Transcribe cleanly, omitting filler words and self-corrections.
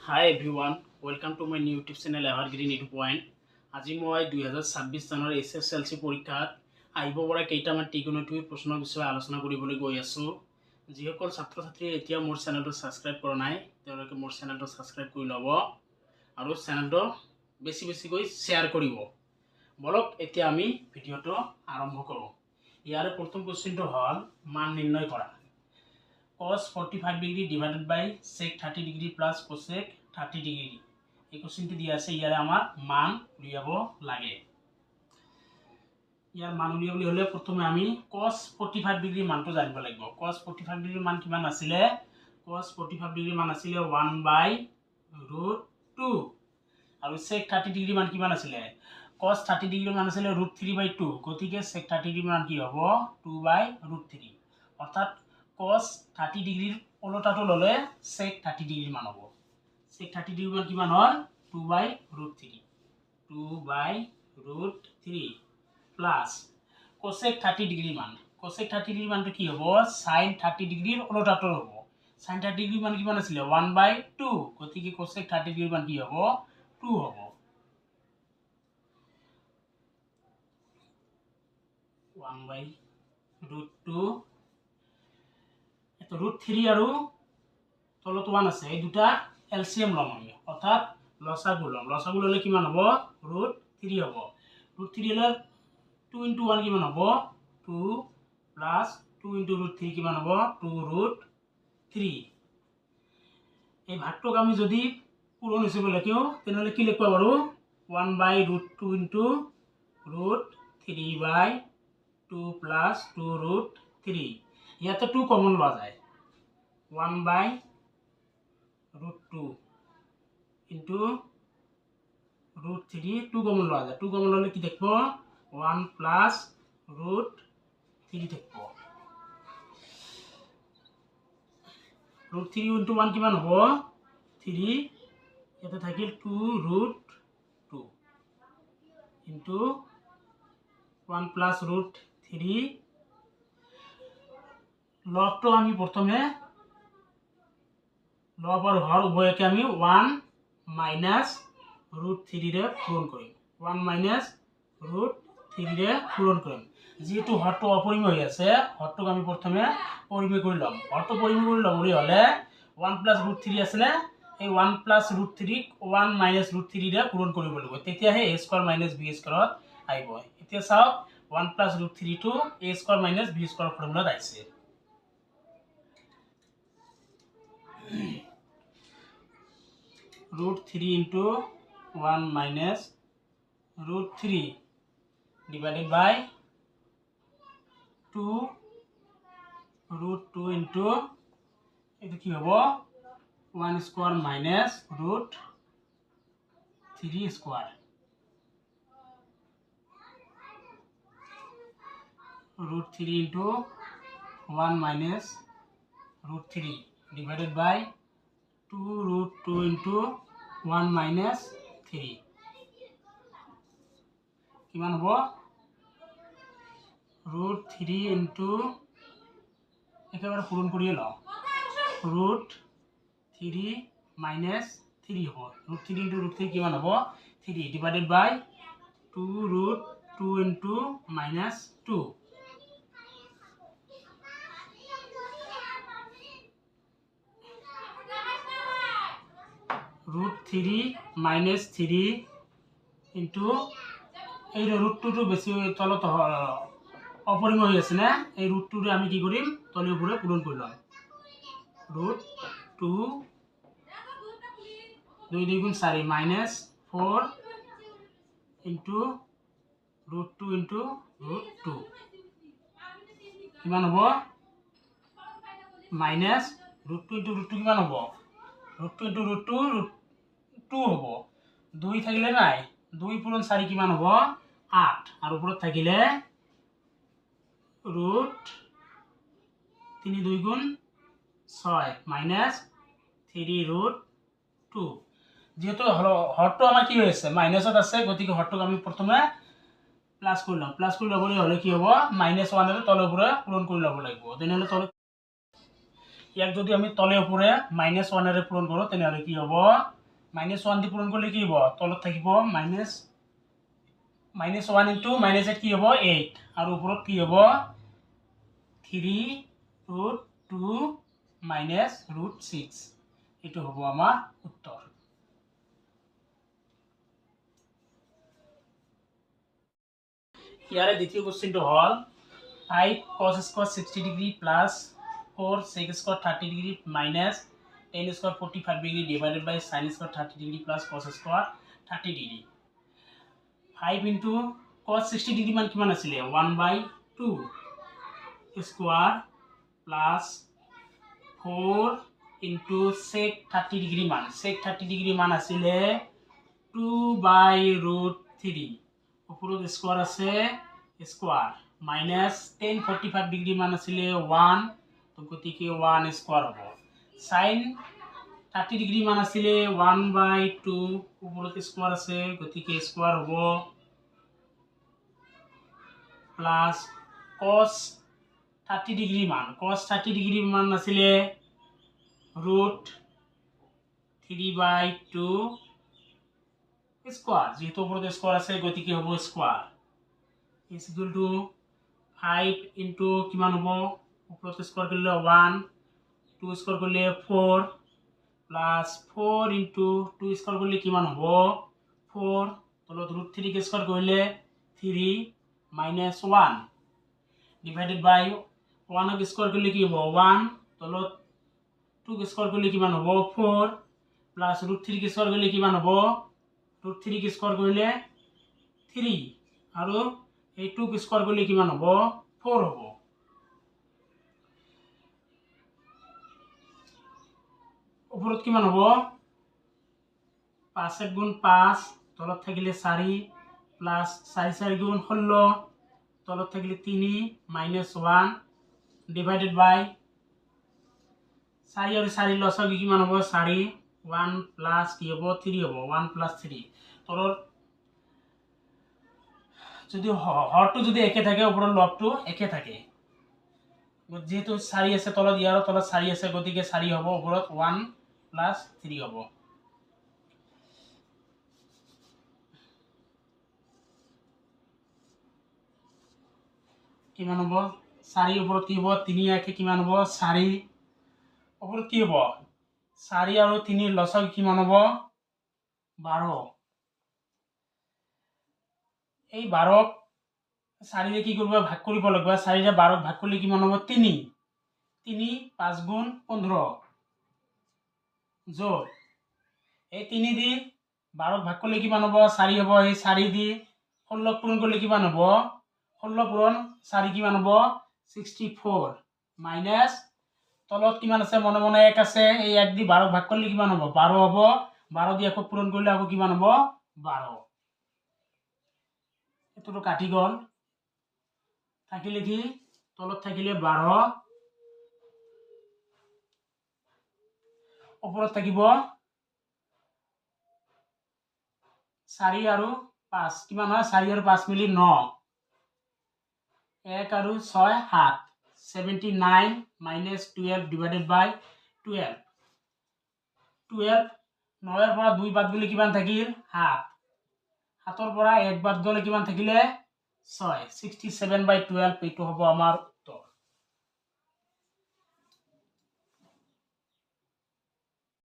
Hi everyone, welcome to my new YouTube channel Evergreen Edu Point. আজি মই 2026 চনৰ SSLC পৰীক্ষাত আহিব পৰা কেইটামান ত্ৰিকোণমিতিৰ প্ৰশ্নৰ বিষয়ে আলোচনা কৰিবলৈ গৈ আছো। যিসকল ছাত্ৰ ছাত্ৰীয়ে এতিয়া মোৰ চেনেলটো সাবস্ক্ৰাইব কৰা নাই তেওঁলোকে মোৰ চেনেলটো সাবস্ক্ৰাইব কৰি ল'ব আৰু চেনেলটো বেছিকৈ শ্বেয়াৰ কৰিব। বলক এতিয়া আমি ভিডিঅটো আৰম্ভ কৰোঁ। ইয়াৰ প্ৰথম কোৱেশ্চনটো হ'ল মান নিৰ্ণয় কৰা। cos 45 degree divided by sec 30 degree plus cosec 30 degree এই কোশ্চেনটি দিয়া আছে। ইয়াৰ আমাৰ মান উলিয়াব লাগে। ইয়াৰ মান উলিয়াবলৈ হলে প্ৰথমে আমি cos 45 ডিগ্ৰী মানটো জানিব লাগিব। cos 45 ডিগ্ৰী মান কিমান আছিল? cos 45 ডিগ্ৰী মান আছিল 1/√2 আৰু sec 30 ডিগ্ৰী মান কিমান আছিল? cos 30 ডিগ্ৰী মান আছিল √3/2 গতিকে sec 30 ডিগ্ৰী মান কি হ'ব 2/√3 অৰ্থাৎ cos 30 ডিগ্ৰীৰ ওলোটাটো ললে sec 30 ডিগ্ৰী মান হ'ব। sec 30 ডিগ্ৰী মান কিমান হ'ল 2/√3 প্লাস cosec 30 ডিগ্ৰী মান। cosec 30 ডিগ্ৰী মানটো কি হ'ব sin 30 ডিগ্ৰীৰ ওলোটাটো হ'ব। sin 30 ডিগ্ৰী মান কিমান আছিল 1/2 গতিকে cosec 30 ডিগ্ৰী মান কি হ'ব 2 হ'ব। 1/√2 √3 আৰু তলত 1 আছে এই দুটা এলসিএম লম আমি অৰ্থাৎ লসাগু লম। লসাগু ললে কিমান হ'ব √3 হ'ব। √3 হলে 2 * 1 কিমান হ'ব 2 প্লাস 2 * √3 কিমান হ'ব 2√3। এই ভাগটোক আমি যদি পূৰণ হিচাপে লিখো তেনেহলে কি লিখব পাৰো 1/√2 * √3/2 প্লাস 2√3 ইয়াতে 2 কমন লোৱা যায় 1/√2 into √3 2 কমন লোৱা যায়। 2 কমন ললে কি দেখব 1 প্লাস √3 দেখব। √3 into 1 কিমান হ'ব 3 ইয়াতে থাকিল 2√2 into 1 plus √3 লবটো আমি প্রথমে লব আর হর উভয়কে আমি 1 minus √3 রে পূরণ করিম 1 minus √3 রে পূরণ করিম। যেহেতু হরটো অপরিমেয় হয়ে আছে হরটোক আমি প্রথমে পরিমেয় করে লম। হরটো পরিমেয় করে লবলি হলে 1 plus √3 আসলে এই 1 plus √3 1 minus √3 রে পূরণ কৰিব লাগিব তেতিয়া হে a² minus b² আইব। এতিয়া চাওক 1 plus √3 to a² minus b² formula আইছে। √3 into 1 minus √3 divided by 2 √2 into এটা কি হবে 1² minus √3²। √3 into 1 minus √3 divided by 2 √2 into 1 minus 3 কিমান হ'ব √3 into একেবারে পূরণ করিয়ে লও √3 minus 3 হ'ব। √3 into √3 কিমান হ'ব 3 divided by 2 √2 into minus 2 √3 minus 3 into এই √2 টো বেশি তলত অপরিমেয় হয়ে আছে না এই √2 রে আমি কি করিম তলের উপরে পূরণ করলাম √2 2 * 4 minus 4 into √2 into √2 কিমান হ'ব minus √2 into √2 কিমান হ'ব √2 into √2 2 হ'ব। 2 থাকিলে নাই 2 পূরণ 4 কিমান হ'ব 8 আর উপরে থাকিলে √3 2 গুণ 6 minus 3√2 যেহেতু হরটো আমার কি হয়েছে মাইনাসত আছে গতিকে হরটোক আমি প্রথমে প্লাস করলাম। প্লাস করে লবলে হলে কি হবো -1 এর তলে উপরে পূরণ করে লব লাগব। তেনেহলে তলে ইয়াক যদি আমি তলে উপরে -1 এর পূরণ করো তেনেহলে কি হবো -1 দি পূৰণ কৰিলে কি হ'ব তলত থাকিব -1 ইনটু -8 কি হ'ব 8 আৰু ওপৰত কি হ'ব 3√2 -√6 এইটো হ'ব আমাৰ উত্তৰ। ইয়াৰে দ্বিতীয় কোশ্চেনটো হ'ল 5 cos square 60 degree plus 4 sec square 30 degree minus 10 square 45 degree divided by sin square 30 degree plus cos square 30 degree. 5 into cos 60 degree মান কিমান আছিলে 1/2 square plus 4 into sec 30 degree মান আছিলে 2/√3 ওপৰত স্কয়াৰ আছে স্কয়াৰ মাইনাস 10 45 ডিগ্ৰী মান আছিলে 1 তো গতিকে 1 স্কয়াৰ হ'ব sin 30 ডিগ্ৰী মান আছিলে 1/2 ওপৰত স্কয়াৰ আছে গতিকে স্কয়াৰ হ'ব প্লাস cos 30 ডিগ্ৰী মান আছিলে √3/2 স্কয়াৰ যেহেতু ওপৰত স্কয়াৰ আছে গতিকে হ'ব square is equal to 5 into কিমান হ'ব ওপৰত স্কয়াৰ কৰিলে 1 2 স্কয়াৰ কৰিলে 4 প্লাস 4 into 2 স্কয়াৰ কৰিলে কিমান হ'ব 4 তলত √3 কে স্কয়াৰ কৰিলে 3 minus 1 divided by 1 K square কৰিলে কি হ'ব 1 তলত 2 কে স্কয়াৰ কৰিলে কিমান হ'ব 4 প্লাস √3 কে স্কয়াৰ কৰিলে কিমান হ'ব √3 কে স্কয়াৰ কৰিলে 3 আৰু এই 2 কে স্কয়াৰ কৰিলে কিমান হ'ব 4 হ'ব ওপৰত কিমান হ'ব 5 * 5 তলত থাকিলে 4 প্লাস 4 4 * 16 তলত থাকিলে 3 minus 1 divided by 4 আৰু 4 লসাগু কিমান হ'ব 4 1 plus কি হ'ব 3 হ'ব 1 plus 3 তলত যদি হৰটো যদি একে থাকে ওপৰৰ লবটো একে থাকে যেহেতু 4 আছে তলত ইয়াৰ তলত 4 আছে গতিকে 4 হ'ব ওপৰত 1 plus 3 হ'ব কিমান হ'ব 4 ওপৰত কি হ'ব 3 একে কিমান হ'ব 4 ওপৰত কি হ'ব 4 আৰু 3 লসাগু কিমান হ'ব 12 এই 12 4 ৰে কি কৰিব ভাগ কৰিব লাগিব 4 ৰে 12 ভাগ কৰিলে কিমান হ'ব 3 3 5 * 15 যোগ এই 3 দি 12 ভাগ কৰিলে কিমান হ'ব 4 হ'ব এই 4 দি 16 পূৰণ কৰিলে কিমান হ'ব 16 পূৰণ 4 কিমান হ'ব 64 মাইনাস তলত কিমান আছে মনে মনে 1 আছে এই 1 দি 12 ভাগ কৰিলে কিমান হ'ব 12 হ'ব 12 দি আকৌ পূৰণ কৰিলে আকৌ কিমান হ'ব 12 এটো কাটি গল থাকিলে কি তলত থাকিলে 12 ওপৰত থাকিব 4 আৰু 5 কিমান হয় 4 আৰু 5 মিলি 9 1 আৰু 6 7 79 minus 12 divided by 12 9 ৰ পৰা 2 বাদ গলে কিমান থাকিল 7 7 ৰ পৰা 1 বাদ গলে কিমান থাকিলে 6 67/12 এইটো হ'ব আমাৰ